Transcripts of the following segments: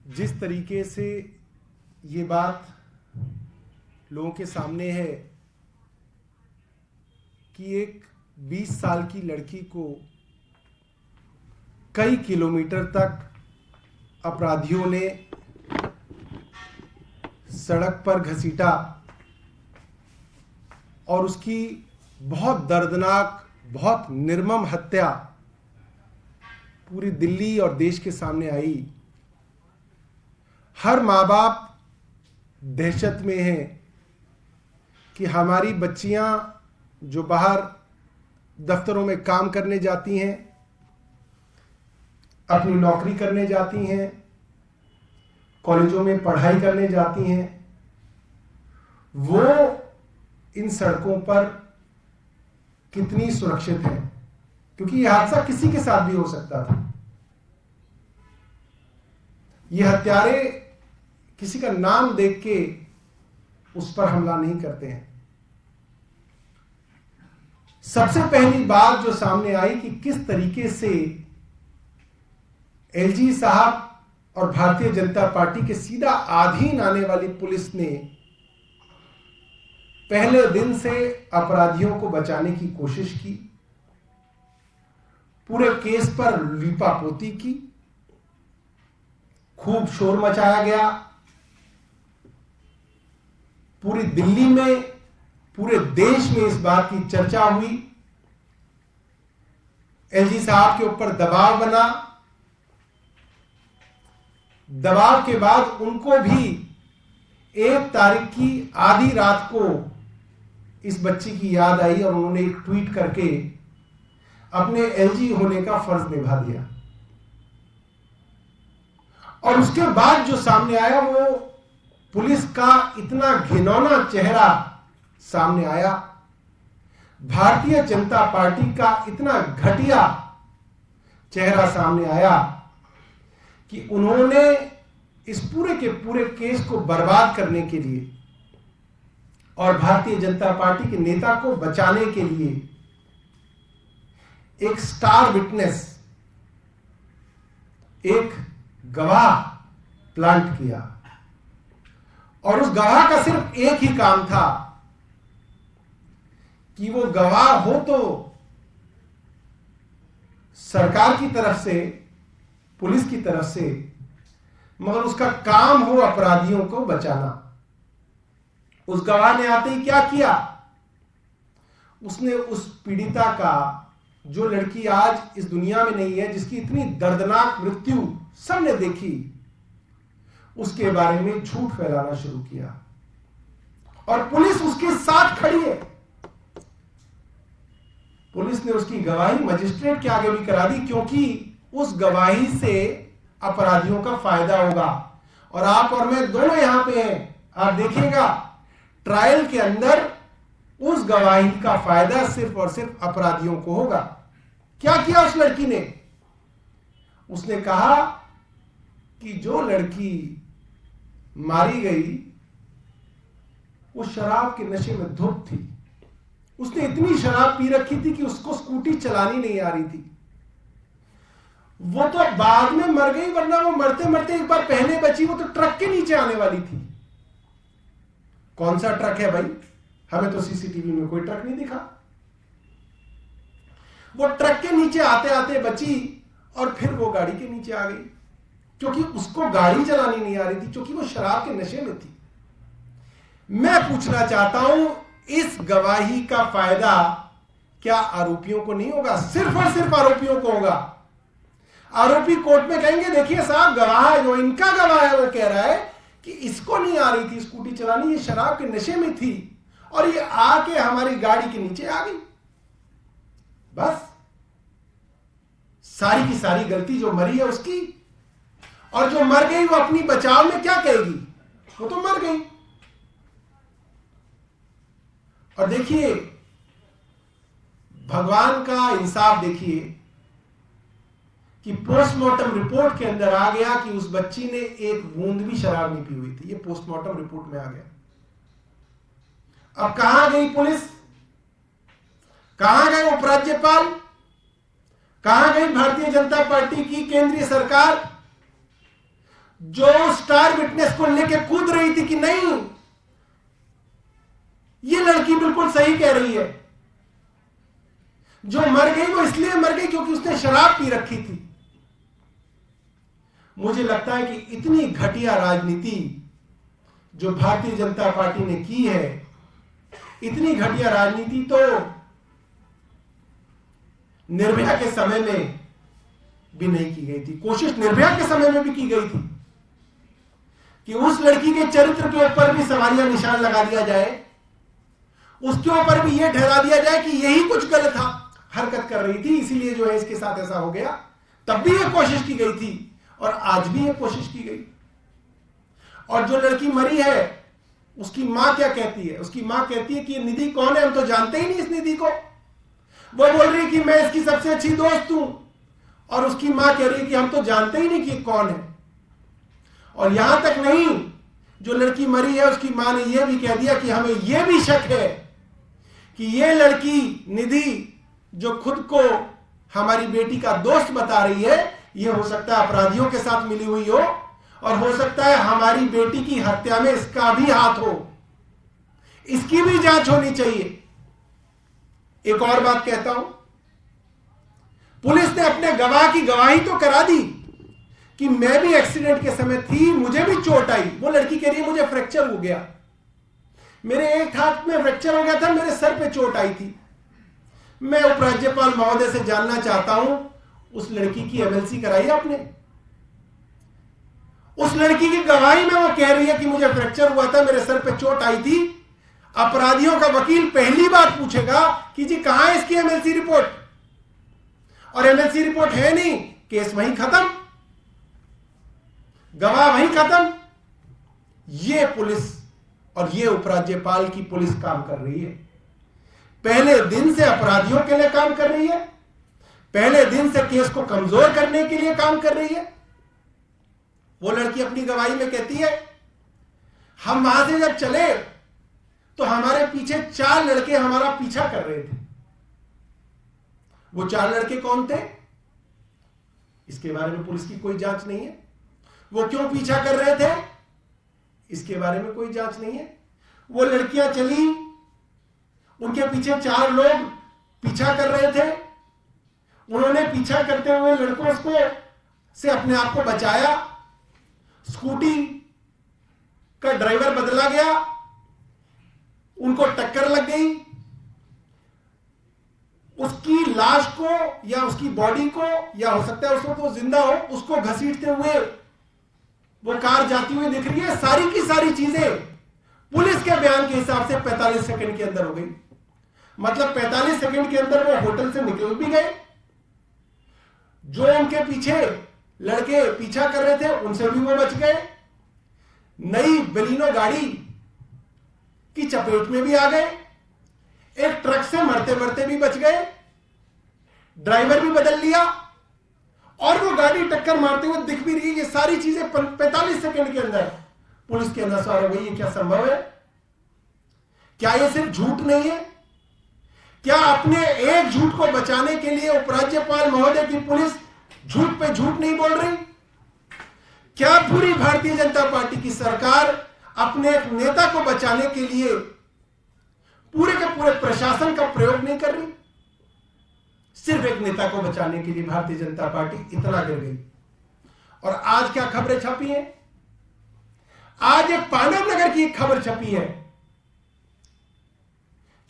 जिस तरीके से ये बात लोगों के सामने है कि एक 20 साल की लड़की को कई किलोमीटर तक अपराधियों ने सड़क पर घसीटा और उसकी बहुत दर्दनाक, बहुत निर्मम हत्या पूरी दिल्ली और देश के सामने आई। हर माँ बाप दहशत में है कि हमारी बच्चियां जो बाहर दफ्तरों में काम करने जाती हैं, अपनी नौकरी करने जाती हैं, कॉलेजों में पढ़ाई करने जाती हैं, वो इन सड़कों पर कितनी सुरक्षित है, क्योंकि यह हादसा किसी के साथ भी हो सकता था। ये हत्यारे किसी का नाम देख के उस पर हमला नहीं करते हैं। सबसे पहली बात जो सामने आई कि किस तरीके से एलजी साहब और भारतीय जनता पार्टी के सीधा अधीन आने वाली पुलिस ने पहले दिन से अपराधियों को बचाने की कोशिश की, पूरे केस पर लीपापोती की, खूब शोर मचाया गया। पूरी दिल्ली में, पूरे देश में इस बात की चर्चा हुई। एलजी साहब के ऊपर दबाव बना। दबाव के बाद उनको भी 1 तारीख की आधी रात को इस बच्ची की याद आई और उन्होंने एक ट्वीट करके अपने एलजी होने का फर्ज निभा दिया। और उसके बाद जो सामने आया वो पुलिस का इतना घिनौना चेहरा सामने आया, भारतीय जनता पार्टी का इतना घटिया चेहरा सामने आया कि उन्होंने इस पूरे के पूरे केस को बर्बाद करने के लिए और भारतीय जनता पार्टी के नेता को बचाने के लिए एक स्टार विटनेस, एक गवाह प्लांट किया। और उस गवाह का सिर्फ एक ही काम था कि वो गवाह हो तो सरकार की तरफ से, पुलिस की तरफ से, मगर उसका काम हो अपराधियों को बचाना। उस गवाह ने आते ही क्या किया? उसने उस पीड़िता का, जो लड़की आज इस दुनिया में नहीं है, जिसकी इतनी दर्दनाक मृत्यु सबने देखी, उसके बारे में झूठ फैलाना शुरू किया। और पुलिस उसके साथ खड़ी है। पुलिस ने उसकी गवाही मजिस्ट्रेट के आगे भी करा दी, क्योंकि उस गवाही से अपराधियों का फायदा होगा। और आप और मैं दोनों यहां पे हैं, आप देखिएगा ट्रायल के अंदर उस गवाही का फायदा सिर्फ और सिर्फ अपराधियों को होगा। क्या किया उस लड़की ने? उसने कहा कि जो लड़की मारी गई वो शराब के नशे में धुत थी। उसने इतनी शराब पी रखी थी कि उसको स्कूटी चलानी नहीं आ रही थी। वो तो बाद में मर गई, वरना वो मरते मरते एक बार पहले बची। वो तो ट्रक के नीचे आने वाली थी। कौन सा ट्रक है भाई? हमें तो सीसीटीवी में कोई ट्रक नहीं दिखा। वो ट्रक के नीचे आते आते बची और फिर वो गाड़ी के नीचे आ गई, क्योंकि उसको गाड़ी चलानी नहीं आ रही थी, क्योंकि वो शराब के नशे में थी। मैं पूछना चाहता हूं, इस गवाही का फायदा क्या आरोपियों को नहीं होगा? सिर्फ और सिर्फ आरोपियों को होगा। आरोपी कोर्ट में कहेंगे, देखिए साहब, गवाह जो इनका गवाह है वो कह रहा है कि इसको नहीं आ रही थी स्कूटी चलानी, ये शराब के नशे में थी और ये आके हमारी गाड़ी के नीचे आ गई। बस सारी की सारी गलती जो मरी है उसकी, और जो मर गई वो अपनी बचाव में क्या कहेगी? वो तो मर गई। और देखिए भगवान का इंसाफ, देखिए कि पोस्टमार्टम रिपोर्ट के अंदर आ गया कि उस बच्ची ने एक बूंद भी शराब नहीं पी हुई थी। ये पोस्टमार्टम रिपोर्ट में आ गया। अब कहां गई पुलिस? कहां गए उपराज्यपाल? कहां गई भारतीय जनता पार्टी की केंद्रीय सरकार? जो स्टार विटनेस को लेके कूद रही थी कि नहीं ये लड़की बिल्कुल सही कह रही है, जो मर गई वो इसलिए मर गई क्योंकि उसने शराब पी रखी थी। मुझे लगता है कि इतनी घटिया राजनीति जो भारतीय जनता पार्टी ने की है, इतनी घटिया राजनीति तो निर्भया के समय में भी नहीं की गई थी। कोशिश निर्भया के समय में भी की गई थी कि उस लड़की के चरित्र के ऊपर भी सवालिया निशान लगा दिया जाए, उसके ऊपर भी यह ठहरा दिया जाए कि यही कुछ गलत हरकत कर रही थी, इसीलिए जो है इसके साथ ऐसा हो गया। तब भी यह कोशिश की गई थी और आज भी यह कोशिश की गई। और जो लड़की मरी है उसकी मां क्या कहती है? उसकी मां कहती है कि ये निधि कौन है, हम तो जानते ही नहीं इस निधि को। वो बोल रही है कि मैं इसकी सबसे अच्छी दोस्त हूं, और उसकी मां कह रही है कि हम तो जानते ही नहीं कि कौन है। और यहां तक नहीं, जो लड़की मरी है उसकी मां ने यह भी कह दिया कि हमें यह भी शक है कि यह लड़की निधि जो खुद को हमारी बेटी का दोस्त बता रही है, यह हो सकता है अपराधियों के साथ मिली हुई हो, और हो सकता है हमारी बेटी की हत्या में इसका भी हाथ हो। इसकी भी जांच होनी चाहिए। एक और बात कहता हूं, पुलिस ने अपने गवाह की गवाही तो करा दी कि मैं भी एक्सीडेंट के समय थी, मुझे भी चोट आई। वो लड़की कह रही है मुझे फ्रैक्चर हो गया, मेरे एक हाथ में फ्रैक्चर हो गया था, मेरे सर पे चोट आई थी। मैं उपराज्यपाल महोदय से जानना चाहता हूं, उस लड़की की एमएलसी कराई आपने? उस लड़की की गवाही में वो कह रही है कि मुझे फ्रैक्चर हुआ था, मेरे सर पे चोट आई थी। अपराधियों का वकील पहली बात पूछेगा कि जी कहां है इसकी एमएलसी रिपोर्ट? और एमएलसी रिपोर्ट है नहीं, केस वहीं खत्म, गवाह वहीं खत्म। ये पुलिस और ये उपराज्यपाल की पुलिस काम कर रही है। पहले दिन से अपराधियों के लिए काम कर रही है, पहले दिन से केस को कमजोर करने के लिए काम कर रही है। वो लड़की अपनी गवाही में कहती है हम वहां से जब चले तो हमारे पीछे 4 लड़के हमारा पीछा कर रहे थे। वो 4 लड़के कौन थे? इसके बारे में पुलिस की कोई जांच नहीं है। वो क्यों पीछा कर रहे थे? इसके बारे में कोई जांच नहीं है। वो लड़कियां चली, उनके पीछे 4 लोग पीछा कर रहे थे, उन्होंने पीछा करते हुए लड़कों से अपने आप को बचाया। स्कूटी का ड्राइवर बदला गया, उनको टक्कर लग गई, उसकी लाश को या उसकी बॉडी को, या हो सकता है उसको तो जिंदा हो, उसको घसीटते हुए वो कार जाती हुई दिख रही है। सारी की सारी चीजें पुलिस के बयान के हिसाब से 45 सेकंड के अंदर हो गई। मतलब 45 सेकंड के अंदर वो होटल से निकल भी गए। जो उनके पीछे लड़के पीछा कर रहे थे उनसे भी वो बच गए। नई बलिनो गाड़ी की चपेट में भी आ गए। एक ट्रक से मरते मरते भी बच गए। ड्राइवर भी बदल लिया और वो गाड़ी टक्कर मारते हुए दिख भी रही है। ये सारी चीजें 45 सेकंड के अंदर पुलिस के अनुसार हो गई। ये क्या संभव है? क्या ये सिर्फ झूठ नहीं है? क्या अपने एक झूठ को बचाने के लिए उपराज्यपाल महोदय की पुलिस झूठ पे झूठ नहीं बोल रही? क्या पूरी भारतीय जनता पार्टी की सरकार अपने एक नेता को बचाने के लिए पूरे के पूरे प्रशासन का प्रयोग नहीं कर रही? सिर्फ एक नेता को बचाने के लिए भारतीय जनता पार्टी इतना गिर गई। और आज क्या खबरें छपी हैं? आज एक पांडव नगर की एक खबर छपी है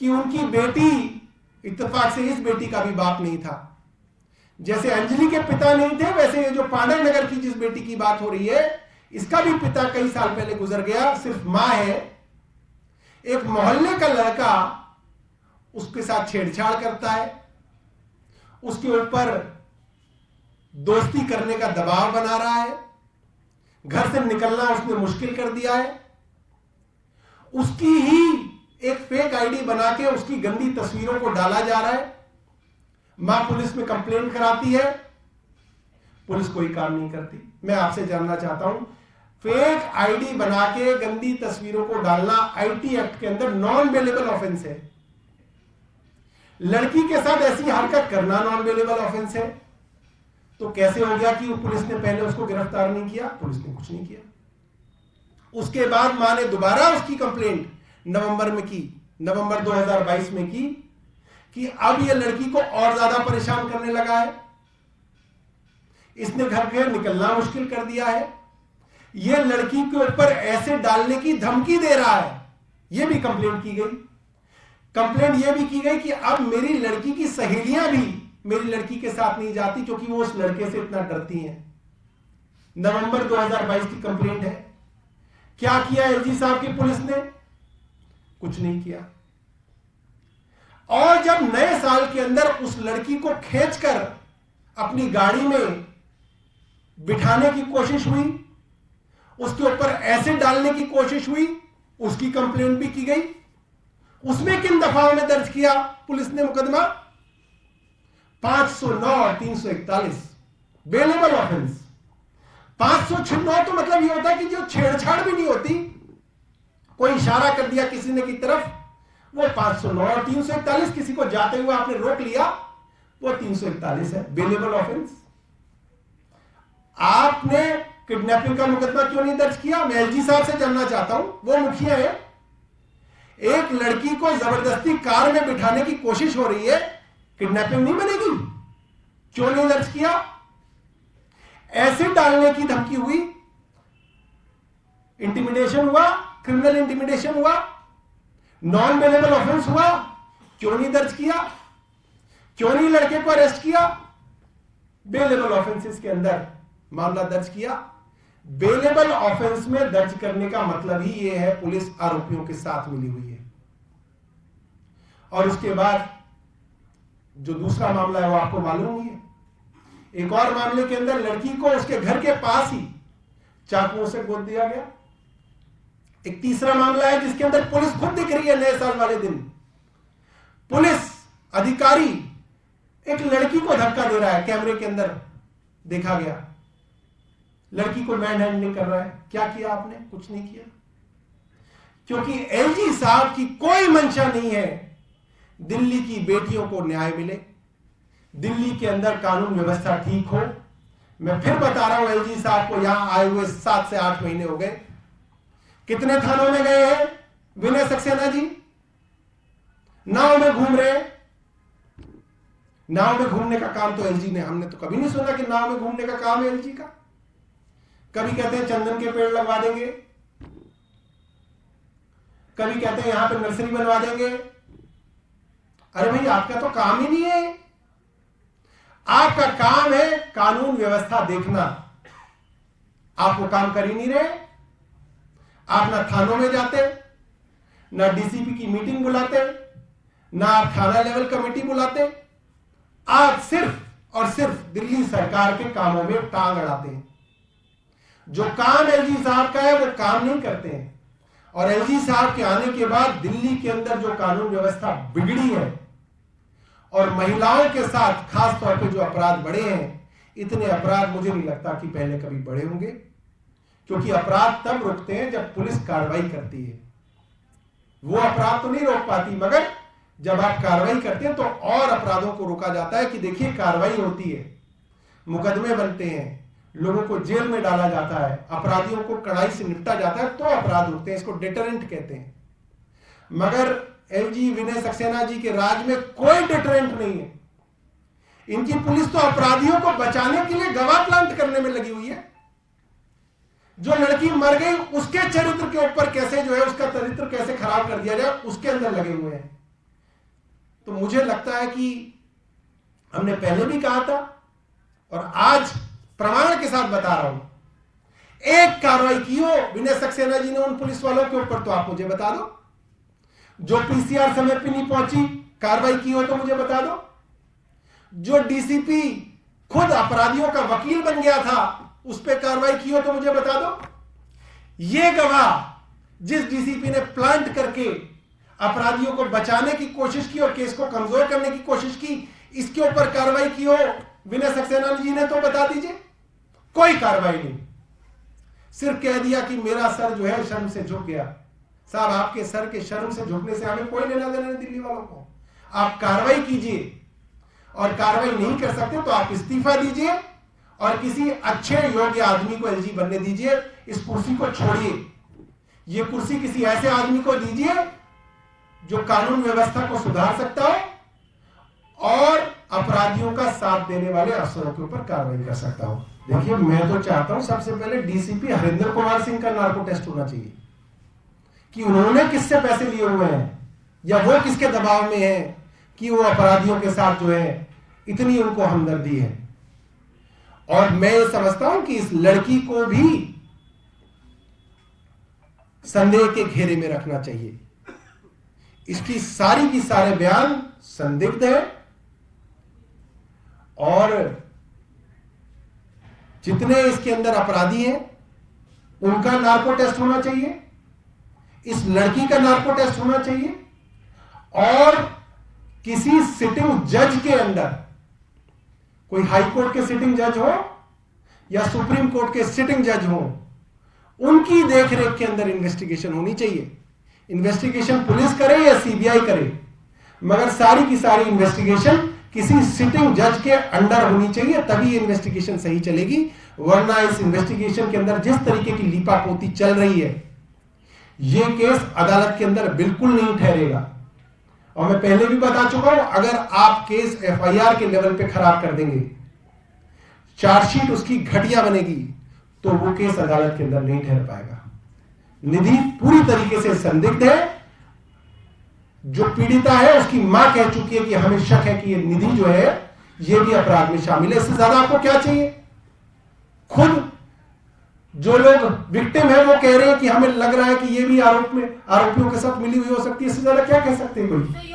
कि उनकी बेटी, इत्तेफाक से इस बेटी का भी बाप नहीं था। जैसे अंजलि के पिता नहीं थे, वैसे ये जो पांडव नगर की जिस बेटी की बात हो रही है, इसका भी पिता कई साल पहले गुजर गया। सिर्फ मां है। एक मोहल्ले का लड़का उसके साथ छेड़छाड़ करता है, उसके ऊपर दोस्ती करने का दबाव बना रहा है, घर से निकलना उसने मुश्किल कर दिया है। उसकी ही एक फेक आईडी बना के उसकी गंदी तस्वीरों को डाला जा रहा है। मां पुलिस में कंप्लेंट कराती है, पुलिस कोई काम नहीं करती। मैं आपसे जानना चाहता हूं, फेक आईडी बना के गंदी तस्वीरों को डालना आईटी एक्ट के अंदर नॉन बेलेबल ऑफेंस है। लड़की के साथ ऐसी हरकत करना नॉन बेलेबल ऑफेंस है। तो कैसे हो गया कि पुलिस ने पहले उसको गिरफ्तार नहीं किया? पुलिस ने कुछ नहीं किया। उसके बाद मां ने दोबारा उसकी कंप्लेंट नवंबर में की, नवंबर 2022 में की कि अब यह लड़की को और ज्यादा परेशान करने लगा है, इसने घर से निकलना मुश्किल कर दिया है, यह लड़की के ऊपर एसिड डालने की धमकी दे रहा है। यह भी कंप्लेंट की गई। कंप्लेंट यह भी की गई कि अब मेरी लड़की की सहेलियां भी मेरी लड़की के साथ नहीं जाती क्योंकि वो उस लड़के से इतना डरती हैं। नवंबर 2022 की कंप्लेंट है। क्या किया एलजी साहब की पुलिस ने? कुछ नहीं किया। और जब नए साल के अंदर उस लड़की को खींचकर अपनी गाड़ी में बिठाने की कोशिश हुई, उसके ऊपर एसिड डालने की कोशिश हुई, उसकी कंप्लेंट भी की गई। उसमें किन दफाओं में दर्ज किया पुलिस ने मुकदमा? 509 और 341 बेलेबल ऑफेंस। 509 तो मतलब ये होता है कि जो छेड़छाड़ भी नहीं होती, कोई इशारा कर दिया किसी ने की तरफ, वो 509, और 341 किसी को जाते हुए आपने रोक लिया, वो 341 है, बेलेबल ऑफेंस। आपने किडनैपिंग का मुकदमा क्यों नहीं दर्ज किया? मैं एलजी साहब से जानना चाहता हूं, वो मुखिया है। एक लड़की को जबरदस्ती कार में बिठाने की कोशिश हो रही है, किडनैपिंग नहीं बनेगी? क्यों नहीं दर्ज किया? एसिड डालने की धमकी हुई, इंटिमिडेशन हुआ, क्रिमिनल इंटिमिडेशन हुआ, नॉन बेलेबल ऑफेंस हुआ, क्यों नहीं दर्ज किया? क्यों नहीं लड़के को अरेस्ट किया? बेलेबल ऑफेंसेस के अंदर मामला दर्ज किया। बेलेबल ऑफेंस में दर्ज करने का मतलब ही यह है पुलिस आरोपियों के साथ मिली हुई है। और उसके बाद जो दूसरा मामला है वो आपको मालूम ही है। एक और मामले के अंदर लड़की को उसके घर के पास ही चाकुओं से गोद दिया गया। एक तीसरा मामला है जिसके अंदर पुलिस खुद दिख रही है नए साल वाले दिन। पुलिस अधिकारी एक लड़की को धक्का दे रहा है, कैमरे के अंदर देखा गया। लड़की को मैन हैंडलिंग कर रहा है। क्या किया आपने? कुछ नहीं किया, क्योंकि एलजी साहब की कोई मंशा नहीं है दिल्ली की बेटियों को न्याय मिले, दिल्ली के अंदर कानून व्यवस्था ठीक हो। मैं फिर बता रहा हूं, एलजी साहब को यहां आए हुए 7 से 8 महीने हो गए। कितने थानों में गए हैं विनय सक्सेना जी? नाव में घूम रहे हैं। नाव में घूमने का काम तो एलजी ने, हमने तो कभी नहीं सुना कि नाव में घूमने का काम है एलजी का। कभी कहते हैं चंदन के पेड़ लगवा देंगे, कभी कहते हैं यहां पे नर्सरी बनवा देंगे। अरे भाई, आपका तो काम ही नहीं है। आपका काम है कानून व्यवस्था देखना। आप वो काम कर ही नहीं रहे। आप ना थानों में जाते, ना डीसीपी की मीटिंग बुलाते, ना आप थाना लेवल कमेटी बुलाते। आप सिर्फ और सिर्फ दिल्ली सरकार के कामों में टांग अड़ाते हैं। जो काम एलजी साहब का है वो काम नहीं करते हैं। और एलजी साहब के आने के बाद दिल्ली के अंदर जो कानून व्यवस्था बिगड़ी है और महिलाओं के साथ खास तौर पे जो अपराध बढ़े हैं, इतने अपराध मुझे नहीं लगता कि पहले कभी बढ़े होंगे। क्योंकि अपराध तब रुकते हैं जब पुलिस कार्रवाई करती है। वो अपराध तो नहीं रोक पाती, मगर जब आप कार्रवाई करते हैं तो और अपराधों को रोका जाता है कि देखिए कार्रवाई होती है, मुकदमे बनते हैं, लोगों को जेल में डाला जाता है, अपराधियों को कड़ाई से निपटा जाता है, तो अपराध रुकते हैं। इसको डिटरेंट कहते हैं। मगर एलजी विनय सक्सेना जी के राज में कोई डिटरेंट नहीं है। इनकी पुलिस तो अपराधियों को बचाने के लिए गवाह प्लांट करने में लगी हुई है। जो लड़की मर गई उसके चरित्र के ऊपर कैसे जो है उसका चरित्र कैसे खराब कर दिया जाए, उसके अंदर लगे हुए हैं। तो मुझे लगता है कि हमने पहले भी कहा था और आज प्रमाण के साथ बता रहा हूं, एक कार्रवाई की हो विनय सक्सेना जी ने उन पुलिस वालों के ऊपर तो आप मुझे बता दो। जो पीसीआर समय पे नहीं पहुंची, कार्रवाई की हो तो मुझे बता दो। जो डीसीपी खुद अपराधियों का वकील बन गया था, उस पर कार्रवाई की हो तो मुझे बता दो। ये गवाह जिस डीसीपी ने प्लांट करके अपराधियों को बचाने की कोशिश की और केस को कमजोर करने की कोशिश की, इसके ऊपर कार्रवाई की हो विनय सक्सेना जी ने तो बता दीजिए। कोई कार्रवाई नहीं, सिर्फ कह दिया कि मेरा सर जो है शर्म से झुक गया। साहब, आपके सर के शर्म से झुकने से हमें कोई लेना देना नहीं दिल्ली वालों को। आप कार्रवाई कीजिए, और कार्रवाई नहीं कर सकते तो आप इस्तीफा दीजिए और किसी अच्छे योग्य आदमी को एलजी बनने दीजिए। इस कुर्सी को छोड़िए, ये कुर्सी किसी ऐसे आदमी को दीजिए जो कानून व्यवस्था को सुधार सकता हो और अपराधियों का साथ देने वाले अफसरों के ऊपर कार्रवाई कर सकता हो। देखिए, मैं तो चाहता हूं सबसे पहले डीसीपी हरिंदर कुमार सिंह का नार्को टेस्ट होना चाहिए कि उन्होंने किससे पैसे लिए हुए हैं या वो किसके दबाव में है कि वो अपराधियों के साथ जो है इतनी उनको हमदर्दी है। और मैं ये समझता हूं कि इस लड़की को भी संदेह के घेरे में रखना चाहिए। इसकी सारी की सारे बयान संदिग्ध है और जितने इसके अंदर अपराधी हैं उनका नार्को टेस्ट होना चाहिए, इस लड़की का नार्को टेस्ट होना चाहिए और किसी सिटिंग जज के अंदर, कोई हाई कोर्ट के सिटिंग जज हो या सुप्रीम कोर्ट के सिटिंग जज हो, उनकी देखरेख के अंदर इन्वेस्टिगेशन होनी चाहिए। इन्वेस्टिगेशन पुलिस करे या सीबीआई करे, मगर सारी की सारी इन्वेस्टिगेशन किसी सिटिंग जज के अंडर होनी चाहिए, तभी इन्वेस्टिगेशन सही चलेगी। वरना इस इन्वेस्टिगेशन के अंदर जिस तरीके की लीपापोती चल रही है, यह केस अदालत के अंदर बिल्कुल नहीं ठहरेगा। और मैं पहले भी बता चुका हूं, अगर आप केस एफआईआर के लेवल पे खराब कर देंगे, चार्जशीट उसकी घटिया बनेगी, तो वो केस अदालत के अंदर नहीं ठहर पाएगा। निधि पूरी तरीके से संदिग्ध है। जो पीड़िता है उसकी मां कह चुकी है कि हमें शक है कि ये निधि जो है ये भी अपराध में शामिल है। इससे ज्यादा आपको क्या चाहिए? खुद जो लोग विक्टिम है वो कह रहे हैं कि हमें लग रहा है कि ये भी आरोपियों के साथ मिली हुई हो सकती है। इससे ज्यादा क्या कह सकते हैं कोई?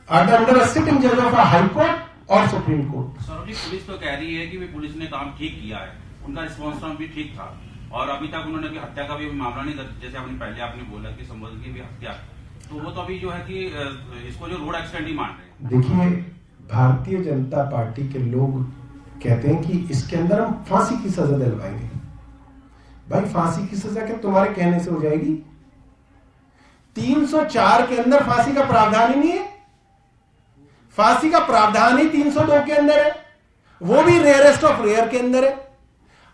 अंडर सिटिंग जज ऑफ हाई कोर्ट और सुप्रीम कोर्ट। सर, पुलिस तो कह रही है कि पुलिस ने काम ठीक किया है, उनका रिस्पॉन्स टाइम भी ठीक था और अभी तक उन्होंने हत्या का भी मामला नहीं दर्ज, जैसे आपने बोला कि संबोधन की भी हत्या, तो वो तो अभी जो है कि इसको जो रोड एक्सीडेंट ही मान रहे हैं। देखिए, भारतीय जनता पार्टी के लोग कहते हैं कि इसके अंदर हम फांसी की सजा दिलवाएंगे। भाई, फांसी की सजा क्या तुम्हारे कहने से हो जाएगी? 304 के अंदर फांसी का प्रावधान ही नहीं है। फांसी का प्रावधान ही 302 के अंदर है, वो भी रेयरेस्ट ऑफ रेयर के अंदर है।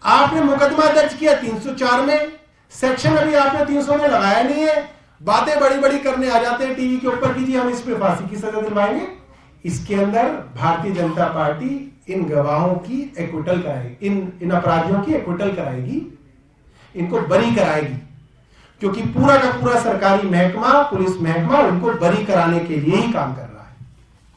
आपने मुकदमा दर्ज किया 304 में, सेक्शन अभी आपने 300 में लगाया नहीं है। बातें बड़ी बड़ी करने आ जाते हैं टीवी के ऊपर कि जी हम इस पे फांसी की सजा दिलवाएंगे। इसके अंदर भारतीय जनता पार्टी इन गवाहों की एक्विटल कराएगी, इन अपराधियों की एक्विटल कराएगी, इनको बरी कराएगी, क्योंकि पूरा का पूरा सरकारी महकमा, पुलिस महकमा उनको बरी कराने के लिए ही काम कर रहा है।